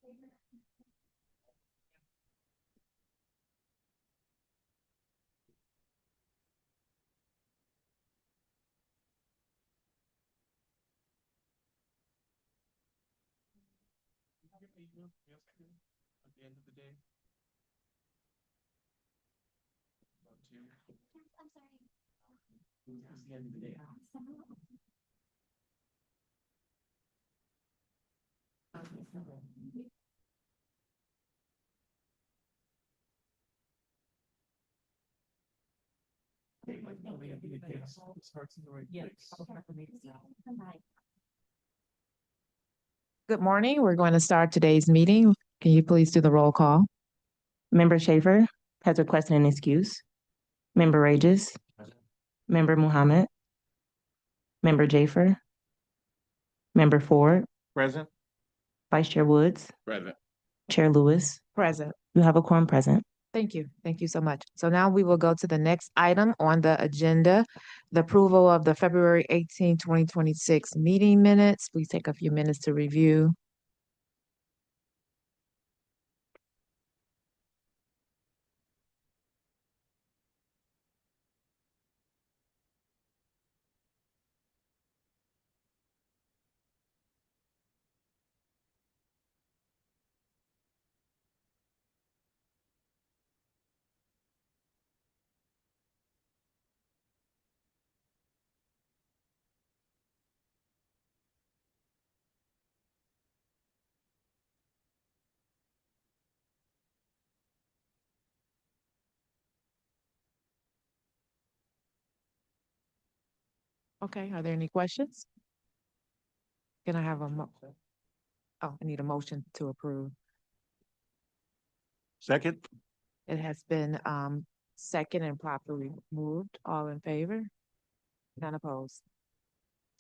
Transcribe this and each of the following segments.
At the end of the day. At the end of the day. Good morning. We're going to start today's meeting. Can you please do the roll call? Member Schaefer has requested an excuse. Member Rages, Member Muhammad, Member Jafer, Member Ford, Present. Vice Chair Woods, Present. Chair Lewis. Present. You have a quorum present. Thank you. Thank you so much. So now we will go to the next item on the agenda, the approval of the February 18, 2026 meeting minutes. Please take a few minutes to review. Okay, are there any questions? Can I have a I need a motion to approve. Second. It has been second and properly moved. All in favor? None opposed.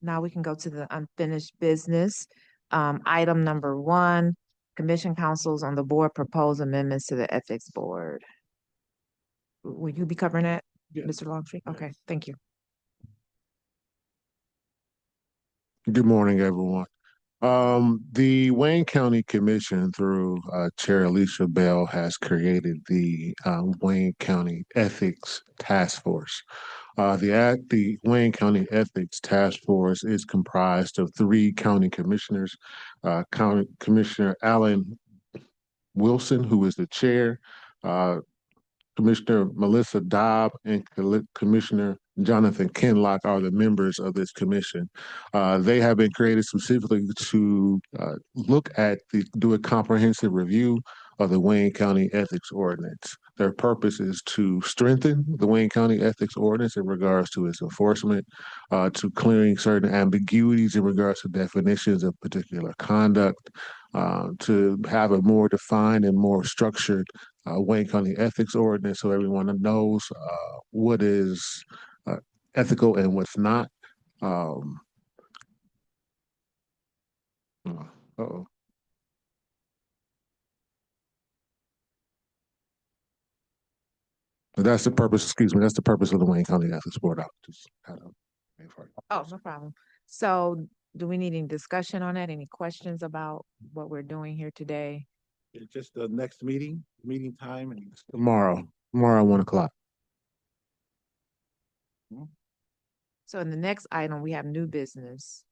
Now we can go to the unfinished business. Item number 1, commission councils on the board propose amendments to the ethics board. Will you be covering that, Yes. Mr. Longstreet? Okay, thank you. Good morning, everyone. The Wayne County Commission through Chair Alicia Bell has created the Wayne County Ethics Task Force. The Wayne County Ethics Task Force is comprised of 3 county commissioners, County Commissioner Alan Wilson, who is the chair, Commissioner Melissa Dobb, and Commissioner Jonathan Kinlock are the members of this commission. They have been created specifically to do a comprehensive review of the Wayne County Ethics Ordinance. Their purpose is to strengthen the Wayne County Ethics Ordinance in regards to its enforcement, to clearing certain ambiguities in regards to definitions of particular conduct, to have a more defined and more structured Wayne County Ethics Ordinance so everyone knows what is ethical and what's not. Uh-oh. That's the purpose, excuse me, that's the purpose of the Wayne County Ethics Board. Oh, no problem. So do we need any discussion on that? Any questions about what we're doing here today? It's just the next meeting time and Tomorrow at 1 o'clock. So in the next item, we have new business,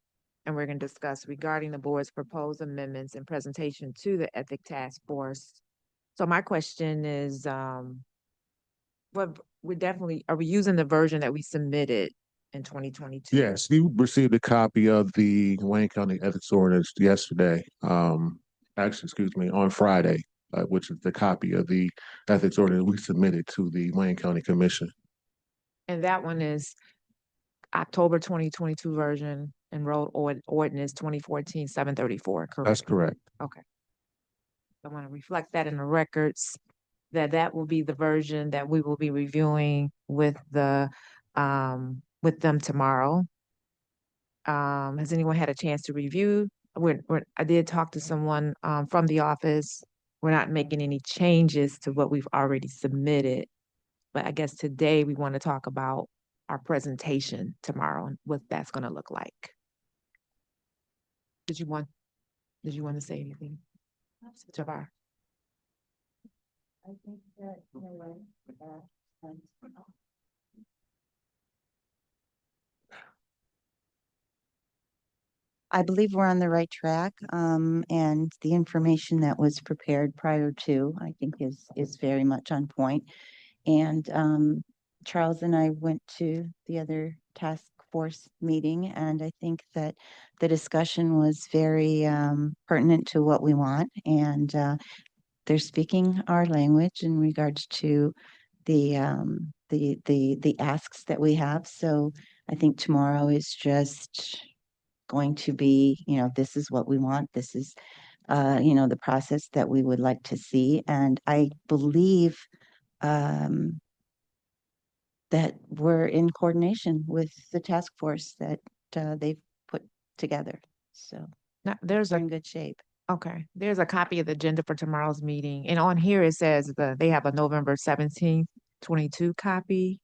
and we're going to discuss regarding the board's proposed amendments and presentation to the Ethic Task Force. So my question is, are we using the version that we submitted in 2022? Yes, you received a copy of the Wayne County Ethics Ordinance yesterday. On Friday, which is the copy of the ethics ordinance we submitted to the Wayne County Commission. And that one is October 2022 version, enrolled ordinance 2014-734, correct? That's correct. Okay. I want to reflect that in the records, that will be the version that we will be reviewing with them tomorrow. Has anyone had a chance to review? I did talk to someone from the office. We're not making any changes to what we've already submitted, but I guess today we want to talk about our presentation tomorrow and what that's going to look like. Did you want to say anything? Jabbar. I believe we're on the right track, and the information that was prepared prior to, I think is very much on point. And, Charles and I went to the other task force meeting, and I think that the discussion was very, pertinent to what we want, and, they're speaking our language in regards to the asks that we have. So I think tomorrow is just going to be, this is what we want. This is, the process that we would like to see. And I believe that we're in coordination with the task force that they've put together. So Now, there's we're a, in good shape. okay, there's a copy of the agenda for tomorrow's meeting. And on here, it says that they have a November 17th, 22 copy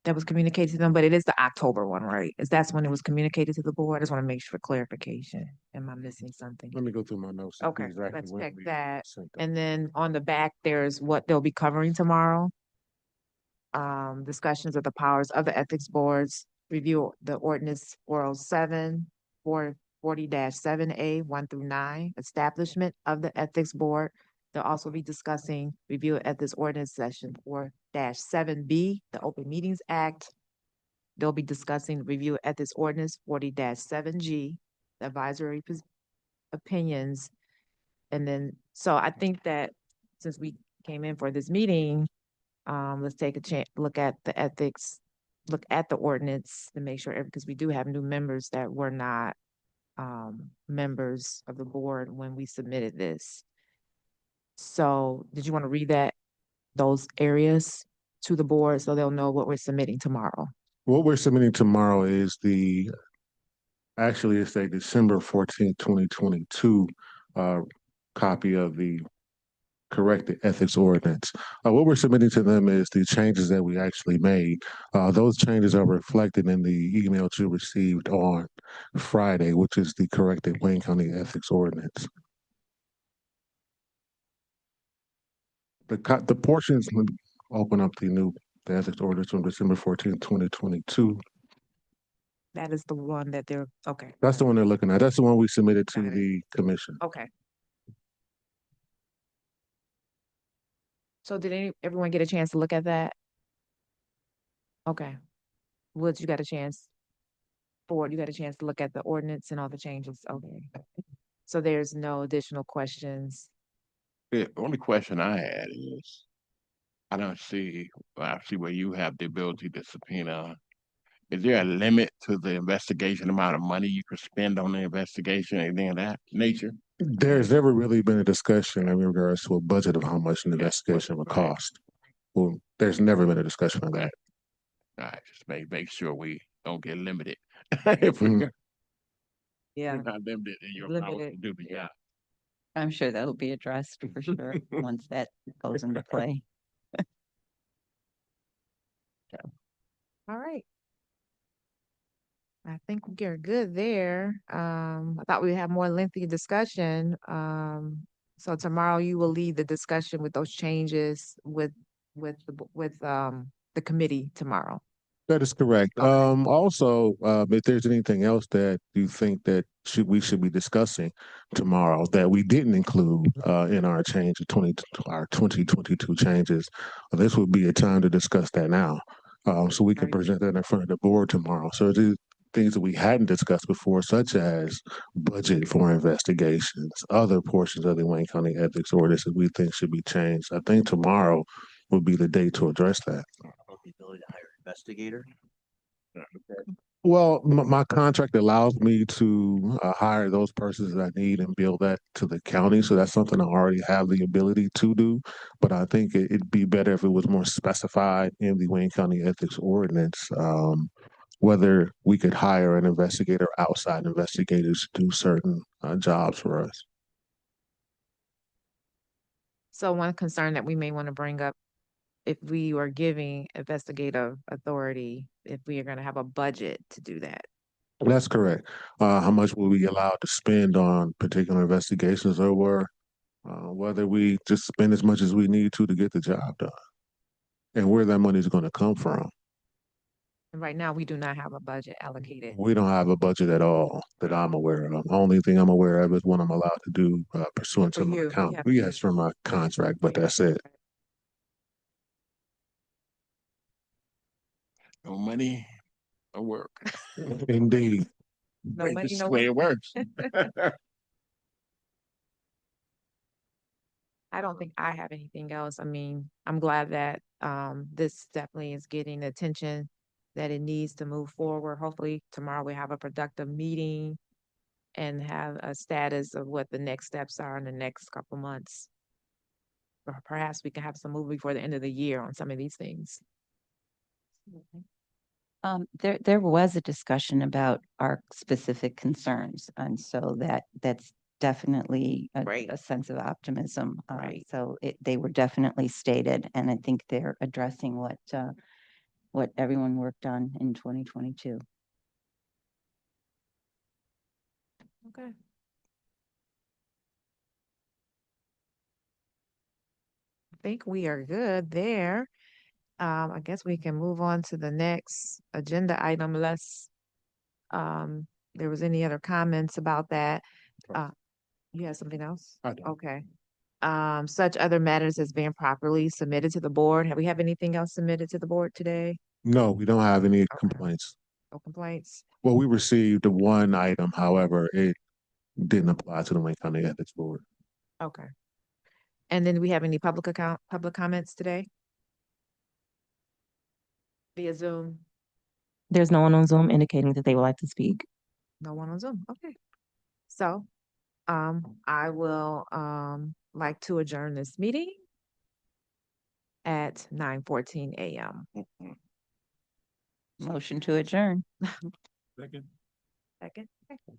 that was communicated to them, but it is the October one, right? That's when it was communicated to the board. I just want to make sure for clarification. Am I missing something? Let me go through my notes. to see Okay, exactly let's when check we that. sent that. And then on the back, there's what they'll be covering tomorrow. Discussions of the powers of the ethics boards, review the ordinance 407, 440-7A, 1 through 9, establishment of the ethics board. They'll also be discussing review ethics ordinance section 4-7B, the Open Meetings Act. They'll be discussing review ethics ordinance 40-7G, the advisory opinions. And then, so I think that since we came in for this meeting, let's take a chance, look at the ethics, look at the ordinance to make sure, because we do have new members that were not members of the board when we submitted this. So did you want to read those areas to the board so they'll know what we're submitting tomorrow? What we're submitting tomorrow is actually it's a December 14th, 2022 copy of the corrected ethics ordinance. What we're submitting to them is the changes that we actually made. Those changes are reflected in the email you received on Friday, which is the corrected Wayne County ethics ordinance. The portions, let me open up the ethics ordinance from December 14th, 2022. That is the one that they're, okay. That's the one they're looking at. That's the one we submitted to Got it. the commission. Okay. So did everyone get a chance to look at that? Okay. Woods, you got a chance? Ford, you got a chance to look at the ordinance and all the changes? Okay. So there's no additional questions? The only question I had is, I see where you have the ability to subpoena. Is there a limit to the investigation amount of money you could spend on the investigation, anything of that nature? There's never really been a discussion in regards to a budget of how much an Yeah, investigation would right. cost. Well, there's never been a discussion of that. All right, just make sure we don't get limited. If we're Yeah. not limited in your powers to Limited, do the yeah. job. I'm sure that'll be addressed for sure once that goes into play. All right. I think we're good there. I thought we'd have more lengthy discussion. So tomorrow you will lead the discussion with those changes with the committee tomorrow. That is correct. Okay. Also, if there's anything else that you think that we should be discussing tomorrow that we didn't include in our change of our 2022 changes, this would be a time to discuss that now. So we can Right. present that in front of the board tomorrow. So the things that we hadn't discussed before, such as budget for investigations, other portions of the Wayne County ethics ordinance that we think should be changed. I think tomorrow would be the day to address that. The ability to hire an investigator. Well, my contract allows me to hire those persons that I need and bill that to the county. So that's something I already have the ability to do. But I think it'd be better if it was more specified in the Wayne County Ethics Ordinance, whether we could hire an investigator, outside investigators to do certain jobs for us. So one concern that we may want to bring up, if we are giving investigative authority, if we are going to have a budget to do that. That's correct. How much will we allowed to spend on particular investigations, or whether we just spend as much as we need to get the job done, and where that money is going to come from. And right now, we do not have a budget allocated. We don't have a budget at all that I'm aware of. The only thing I'm aware of is what I'm allowed to do pursuant For to my you, account. yeah. Yes, for my contract, but that's it. No money, no work. Indeed. No money, Just no the way work. it works. I don't think I have anything else. I mean, I'm glad that this definitely is getting the attention that it needs to move forward. Hopefully tomorrow we have a productive meeting and have a status of what the next steps are in the next couple months. Or perhaps we can have some move before the end of the year on some of these things. There was a discussion about our specific concerns, and so that's definitely Right. a sense of optimism. Right. So they were definitely stated, and I think they're addressing what everyone worked on in 2022. Okay. I think we are good there. I guess we can move on to the next agenda item unless there was any other comments about that. You have something else? I don't. Okay. Such other matters as being properly submitted to the board. Have we have anything else submitted to the board today? No, we don't have any complaints. No complaints? Well, we received one item, however, it didn't apply to the Wayne County Ethics Board. Okay. And then do we have any public comments today? Via Zoom? There's no one on Zoom indicating that they would like to speak. No one on Zoom. Okay. So, I will, like to adjourn this meeting at 9:14 a.m. Motion to adjourn. Second. Second. Okay.